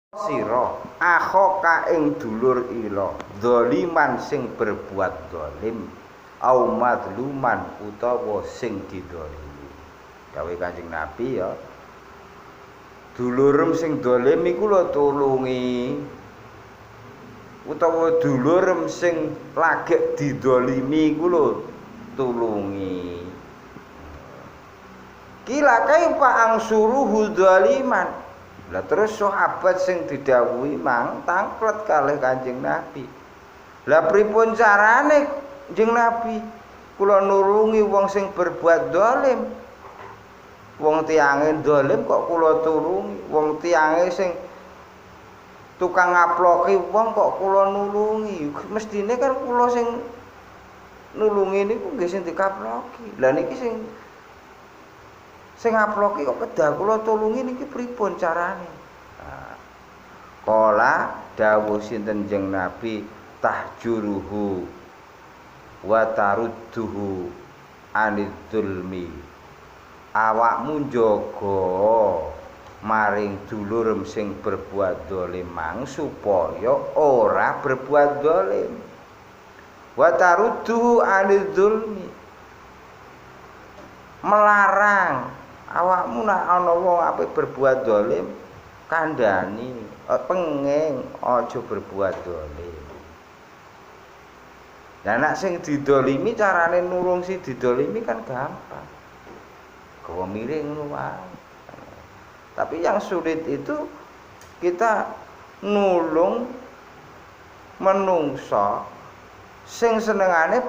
sira akhoka ing dulur ira dzaliman sing berbuat zalim au madluman utawa sing didolimi. Dawuh Kanjeng Nabi ya, dulurem sing zalim iku lho tulungi, utawa dulurem sing lagek didolimi iku lho tulungi. Kila kaifa angsuruhu dzaliman. Lah terus sahabat sing didhawuhi mang tangklet kalih Kanjeng Nabi. Lah pripun carane Kanjeng Nabi kula nulungi wong sing berbuat zalim? Wong tiyange zalim kok kula tulungi, wong tiyange sing tukang ngaploki wong kok kula nulungi. Mestine kan kula sing nulungi niku nggih sing dikaploki. Lah niki sing ngaploki kok kedah kula tulungi niki pripun carane? Kala dawuh sinten Jeng Nabi tahjuruhu wa tarudduhu anidzulmi. Awakmu njaga maring dulurem sing berbuat zalim mang supaya ora berbuat zalim. Wa tarudduhu anidzulmi. Melarang awakmu nek ana wong ape berbuat zalim kandhani, penging aja berbuat zalim. Lah nek sing didolimi carane nulung si didolimi kan gampang. Gawa miring ngono wae. Tapi yang sulit itu kita nulung menungso sing senengane